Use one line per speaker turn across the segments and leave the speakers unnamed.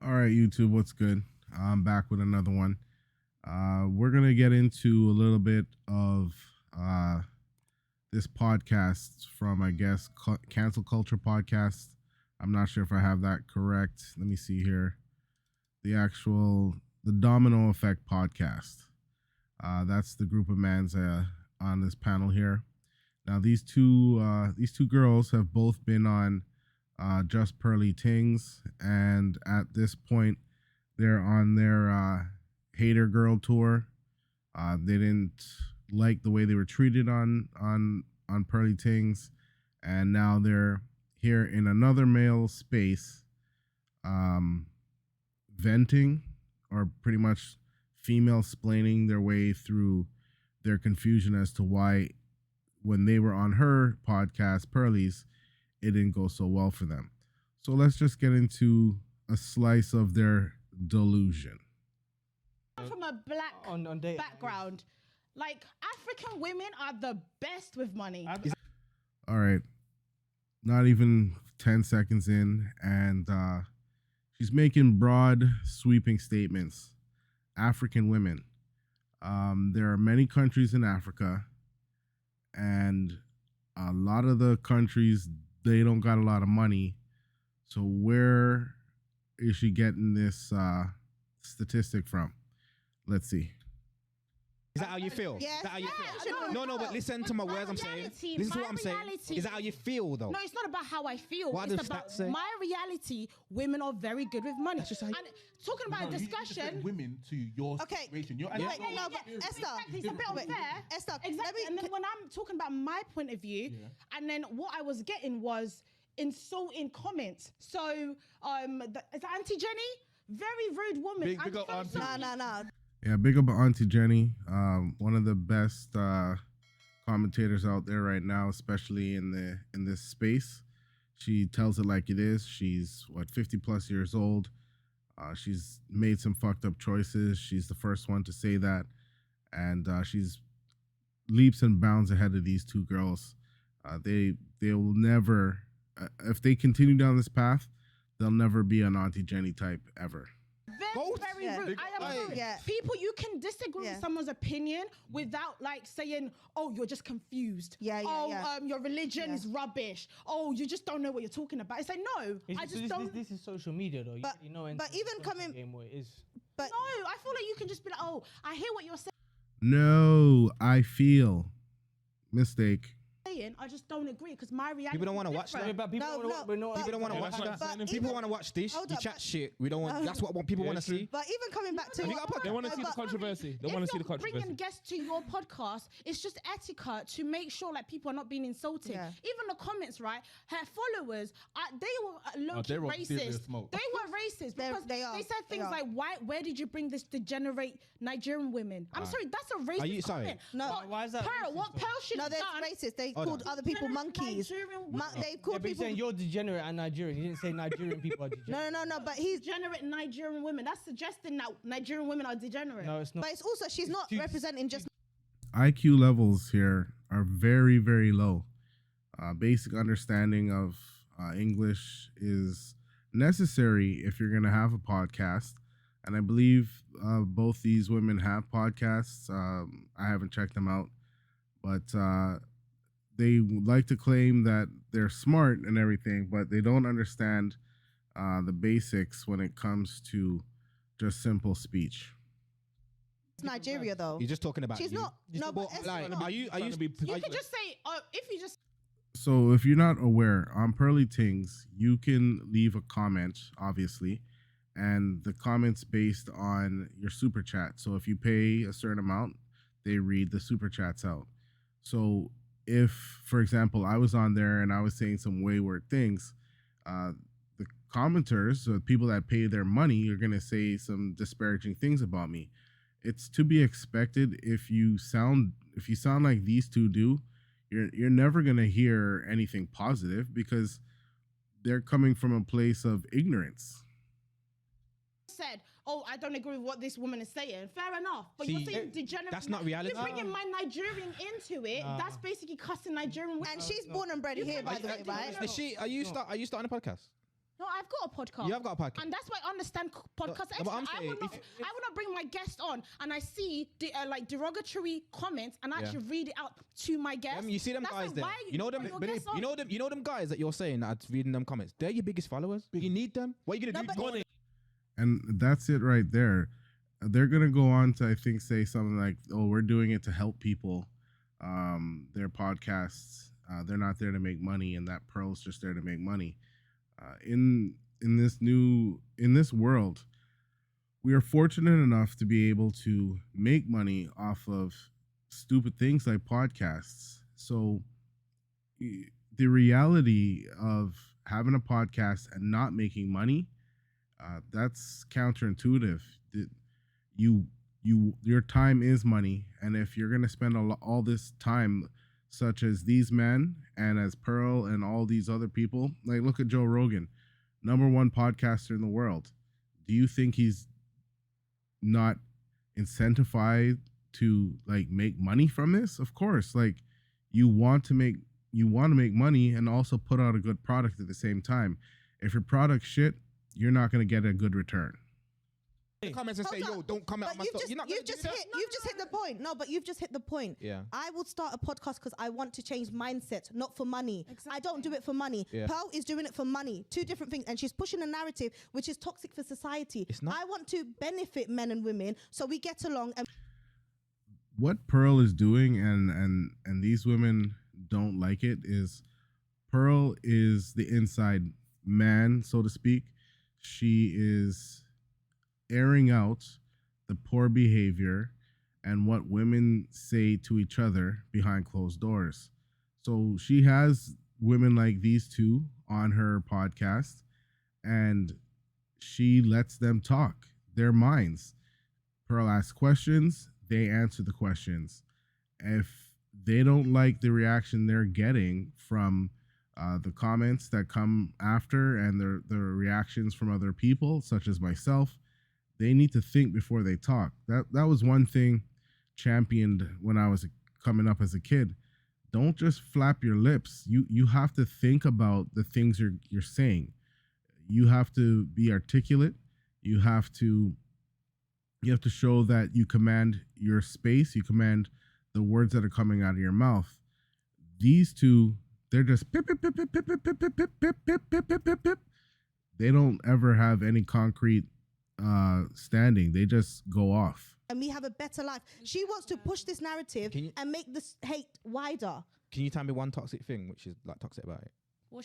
All right, YouTube, what's good? I'm back with another one. We're gonna get into a little bit of this podcast from, I guess, Cancel Culture Podcast. I'm not sure if I have that correct. Let me see here. The Domino Effect Podcast. That's the group of mans on this panel here. Now, these two girls have both been on Just Pearly Tings, and at this point, they're on their Hater Girl tour. They didn't like the way they were treated on Pearly Tings, and now they're here in another male space, venting or pretty much female splaining their way through their confusion as to why, when they were on her podcast, Pearly's, it didn't go so well for them. So let's just get into a slice of their delusion.
From a black background, like African women are the best with money.
All right, not even 10 seconds in, and she's making broad, sweeping statements. African women. There are many countries in Africa, and a lot of the countries, they don't got a lot of money. So where is she getting this statistic from? Let's see.
Is that how you feel?
Yes.
Is that how you feel?
No,
But listen to my words I'm saying. Listen to what I'm saying. Is that how you feel, though?
No, it's not about how I feel.
What
It's
does
about
that say?
my reality. Women are very good with money.
That's just how you-
And talking about a discussion.
Women to your
Okay.
situation. You're
No,
actually-
no, but Esther,
Exactly, it's a bit
wait,
unfair.
Esther,
Exactly.
let me-
And then when I'm talking about my point of view, and then what I was getting was insulting comments. So, is that Auntie Jenny? Very rude woman.
Big
I'm
up
so
Auntie.
sorry.
No.
Yeah, big up Auntie Jenny, one of the best commentators out there right now, especially in this space. She tells it like it is. She's 50 plus years old. She's made some fucked up choices. She's the first one to say that, and she's leaps and bounds ahead of these two girls. They'll never, if they continue down this path, they'll never be an Auntie Jenny type ever.
Very
Yeah.
rude. I am sorry.
Yeah.
People, you can disagree
Yeah.
with someone's opinion without like saying, "Oh, you're just confused."
Yeah,
Your religion is rubbish. Oh, you just don't know what you're talking about. It's like, no, I just don't.
This is social media, though.
But-
you know,
but even coming-
game where it is.
But
No, I feel like you can just be like, "Oh, I hear what you're saying.
No, I feel mistake.
I just don't agree because my reality."
People don't want to watch that.
But people
No,
wanna-
no,
but no,
but-
People don't want to
Yeah,
watch
that's
that.
but
People
even-
want to watch this.
Hold
You
up,
chat
but-
shit. We don't want. That's what people want to see.
But even coming back to
No,
what,
they
wanna see the
but-
controversy. They
If
want to see the
you're bringing
controversy.
guests to your podcast, it's just etiquette to make sure like people are not being insulted.
Yeah.
Even the comments, right? Her followers, they were low
they were serious
racist.
smoke.
They were racist because
They are.
they said
They
things
are.
like, "Where did you bring this degenerate Nigerian women?" I'm sorry, that's a racist
Are you sorry?
comment.
No.
But
Why is that
Pearl,
racist,
what
though?
Pearl should
No,
have
they're
done?
racist. They
Hold
called
on.
other people
Degenerate
monkeys.
Nigerian
They
Yeah,
called
but he's
people.
saying you're degenerate and Nigerian. He didn't say Nigerian people are degenerate.
No. But he's.
Degenerate Nigerian women. That's suggesting that Nigerian women are degenerate.
No, it's not.
But it's also she's not
too-
representing just.
IQ levels here are very, very low. Basic understanding of English is necessary if you're going to have a podcast. And I believe both these women have podcasts. I haven't checked them out. But they would like to claim that they're smart and everything, but they don't understand the basics when it comes to just simple speech.
Nigeria though.
You're just talking about.
She's
you.
not. No, but
But,
Esther,
like,
no.
are you?
Trying to be-
You could just say, if you just
So if you're not aware, on Pearly Tings, you can leave a comment, obviously, and the comment's based on your super chat. So if you pay a certain amount, they read the super chats out. So if, for example, I was on there and I was saying some wayward things, the commenters, so people that pay their money, are going to say some disparaging things about me. It's to be expected. If you sound like these two do, you're never gonna hear anything positive because they're coming from a place of ignorance.
said, "Oh, I don't agree with what this woman is saying." Fair enough, but
See,
you're saying degenerate.
that's not reality.
You're bringing my Nigerian into it. That's basically cussing Nigerian women.
And she's born and bred here, by the way, right?
Is she? Are you starting a podcast?
No, I've got a podcast.
You have got a podcast.
And that's why I understand podcasts.
No, but I'm
I
saying,
will not bring my guest on and I see like derogatory comments and I actually read it out to my guest.
You see them
That's
guys
like,
there.
why
You know them.
your
But
guest on?
you know them guys that you're saying that's reading them comments. They're your biggest followers. You need them. What are you gonna do? Go on it.
And that's it right there. They're gonna go on to, I think, say something like, "Oh, we're doing it to help people. Their podcasts. They're not there to make money, and that Pearl's just there to make money." In this world, we are fortunate enough to be able to make money off of stupid things like podcasts. So the reality of having a podcast and not making money, that's counterintuitive. Your time is money, and if you're going to spend all this time, such as these men and as Pearl and all these other people, like look at Joe Rogan, #1 podcaster in the world. Do you think he's not incentivized to like make money from this? Of course, like you want to make money and also put out a good product at the same time. If your product's shit, you're not going to get a good return.
Comments and say, "Yo, don't comment on my stuff."
You've just hit the point. No, but you've just hit the point.
Yeah.
I will start a podcast because I want to change mindset, not for money. Exactly. I don't do it for money.
Yeah.
Pearl is doing it for money. Two different things, and she's pushing a narrative which is toxic for society.
It's not.
I want to benefit men and women so we get along. And
what Pearl is doing, and these women don't like it, is Pearl is the inside man, so to speak. She is airing out the poor behavior and what women say to each other behind closed doors. So she has women like these two on her podcast, and she lets them talk their minds. Pearl asks questions, they answer the questions. If they don't like the reaction they're getting from the comments that come after and the reactions from other people, such as myself, they need to think before they talk. That was one thing championed when I was coming up as a kid. Don't just flap your lips. You have to think about the things you're saying. You have to be articulate. You have to show that you command your space. You command the words that are coming out of your mouth. These two, they're just pip, pip, pip, pip, pip, pip, pip, pip, pip, pip, pip, pip, pip, pip. They don't ever have any concrete standing. They just go off.
And we have a better life. She wants to push this narrative and make this hate wider.
Can you tell me one toxic thing which is like toxic about it?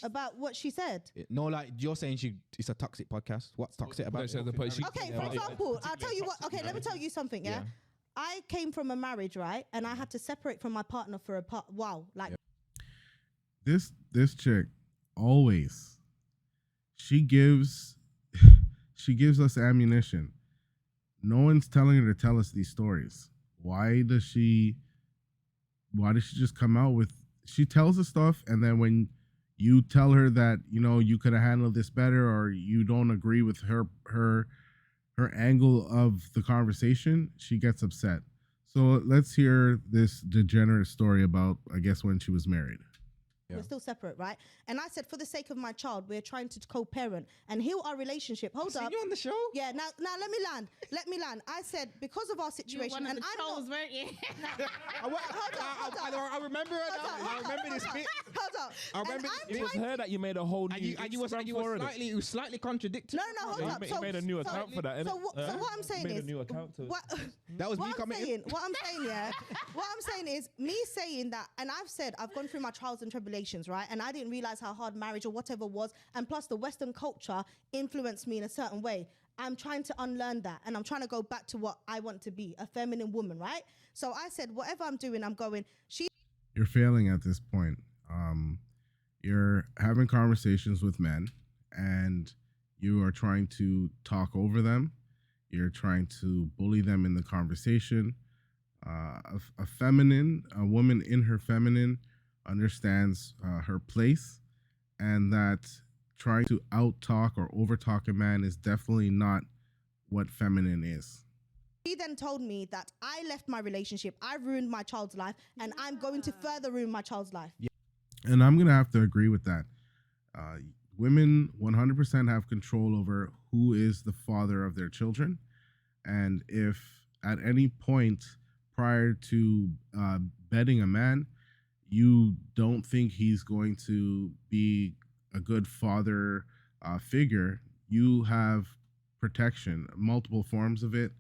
About what she said?
No, like you're saying it's a toxic podcast. What's toxic about it?
Okay, for example, I'll tell you what. Okay, let me tell you something. Yeah, I came from a marriage, right, and I had to separate from my partner for a while. Like
this chick always she gives us ammunition. No one's telling her to tell us these stories. Why does she just come out with? She tells us stuff, and then when you tell her that you could have handled this better, or you don't agree with her angle of the conversation, she gets upset. So let's hear this degenerate story about, I guess, when she was married.
We're still separate, right? And I said, for the sake of my child, we're trying to co-parent and heal our relationship. Hold up.
You on the show?
Yeah, now let me land. I said, because of our situation, and I'm not...
weren't you?
I remember it. I remember this bit.
Hold up.
I remember
it was her that you made a whole new
you were slightly contradicting.
No, hold up.
You made a new account for that,
So what I'm saying
made
is...
a new account to
that was me coming in.
What I'm saying is me saying that, and I've gone through my trials and tribulations, right? And I didn't realize how hard marriage or whatever was. And plus the Western culture influenced me in a certain way. I'm trying to unlearn that. And I'm trying to go back to what I want to be, a feminine woman, right? So I said, whatever I'm doing, I'm going.
You're failing at this point. You're having conversations with men and you are trying to talk over them. You're trying to bully them in the conversation. A woman in her feminine understands her place, and that trying to out-talk or over-talk a man is definitely not what feminine is.
He then told me that I left my relationship, I ruined my child's life, and I'm going to further ruin my child's life.
Yeah. And I'm going to have to agree with that. women 100% have control over who is the father of their children. And if at any point prior to bedding a man, you don't think he's going to be a good father figure, you have protection, multiple forms of it.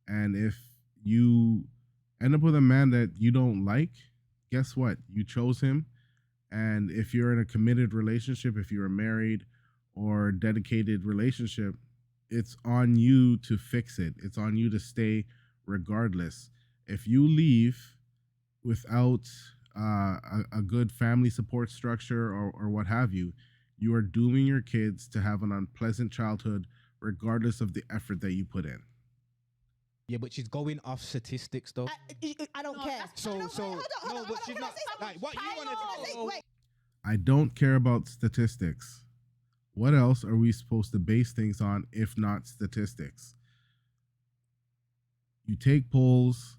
And if you end up with a man that you don't like, guess what? You chose him. And if you're in a committed relationship, if you're married or dedicated relationship, it's on you to fix it. It's on you to stay regardless. If you leave without a good family support structure or what have you, you are dooming your kids to have an unpleasant childhood regardless of the effort that you put in.
Yeah, but she's going off statistics though.
I don't care.
So, no, but she's not like what you want to.
Wait.
I don't care about statistics. What else are we supposed to base things on if not statistics? You take polls,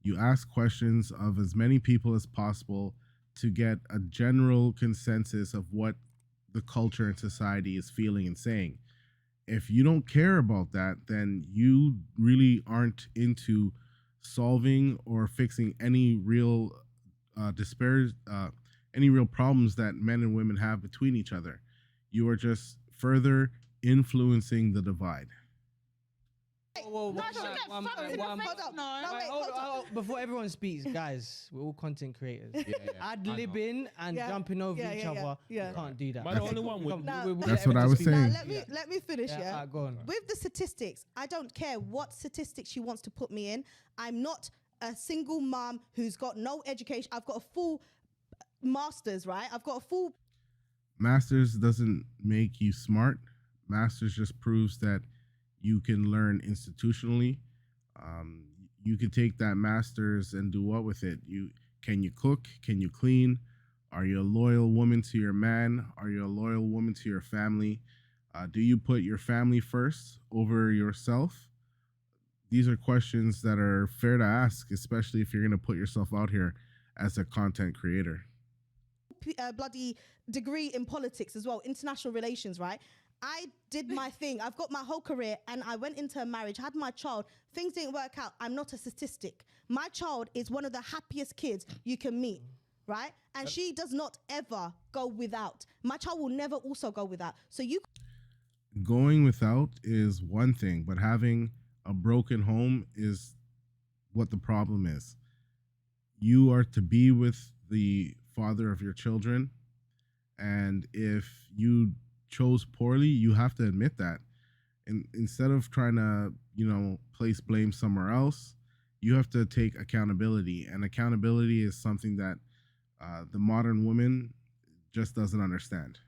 you ask questions of as many people as possible to get a general consensus of what the culture and society is feeling and saying. If you don't care about that, then you really aren't into solving or fixing any real any real problems that men and women have between each other. You are just further influencing the divide.
Whoa,
No, she get fucked in the face. No,
wait, hold on.
Before everyone speaks, guys, we're all content creators.
Yeah.
Ad-libbing and
Yeah.
jumping over
Yeah,
each
yeah,
other,
yeah.
you can't do that.
Am I the only one with-
That's what I was saying.
Let me finish. Yeah.
Go on.
With the statistics, I don't care what statistics she wants to put me in. I'm not a single mom who's got no education. I've got a full master's, right? I've got a full.
Masters doesn't make you smart. Masters just proves that you can learn institutionally. You can take that masters and do what with it? Can you cook? Can you clean? Are you a loyal woman to your man? Are you a loyal woman to your family? Do you put your family first over yourself? These are questions that are fair to ask, especially if you're going to put yourself out here as a content creator.
Bloody degree in politics as well, international relations, right? I did my thing. I've got my whole career and I went into a marriage, had my child. Things didn't work out. I'm not a statistic. My child is one of the happiest kids you can meet, right? And she does not ever go without. My child will never also go without. So you...
Going without is one thing, but having a broken home is what the problem is. You are to be with the father of your children, and if you chose poorly, you have to admit that. And instead of trying to, place blame somewhere else, you have to take accountability. And accountability is something that the modern woman just doesn't understand.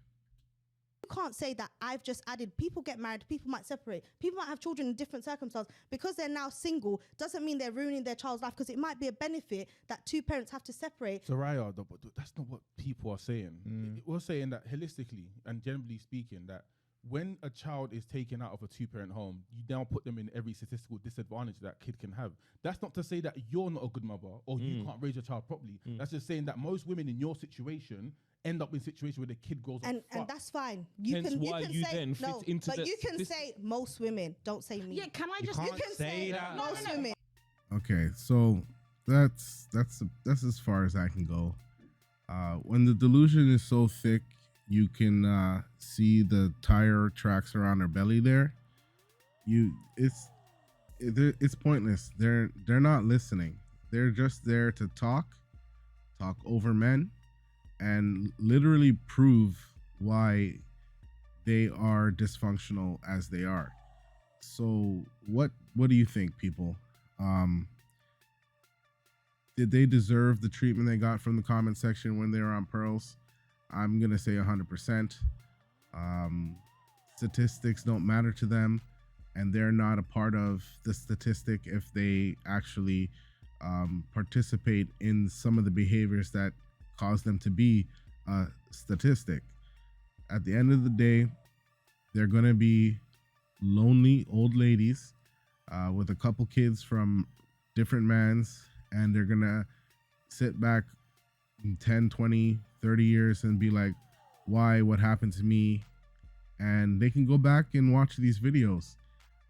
You can't say that I've just added. People get married, people might separate, people might have children in different circumstances. Because they're now single doesn't mean they're ruining their child's life, because it might be a benefit that two parents have to separate.
So Raya, but that's not what people are saying. We're saying that holistically and generally speaking, that when a child is taken out of a two-parent home, you now put them in every statistical disadvantage that kid can have. That's not to say that you're not a good mother or you can't raise your child properly. That's just saying that most women in your situation end up in a situation where the kid grows up.
And that's fine. You
Hence
can
why you
say
then fit
no,
into
but
the-
you can say most women. Don't say me.
Yeah, can I just...
can't
You can
say
say
that.
most women.
Okay, so that's as far as I can go. When the delusion is so thick, you can see the tire tracks around her belly there. It's pointless. They're not listening. They're just there to talk over men, and literally prove why they are dysfunctional as they are. So what do you think, people? Did they deserve the treatment they got from the comment section when they were on Pearls? I'm gonna say 100%. Statistics don't matter to them, and they're not a part of the statistic if they actually participate in some of the behaviors that cause them to be a statistic. At the end of the day, they're gonna be lonely old ladies with a couple kids from different mans, and they're gonna sit back in 10, 20, 30 years and be like, why, what happened to me? and they can go back and watch these videos,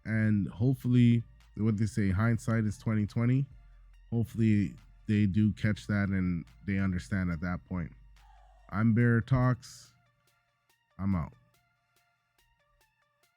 and hopefully, what they say, hindsight is 2020. Hopefully, they do catch that and they understand at that point. I'm Bear Talks. I'm out.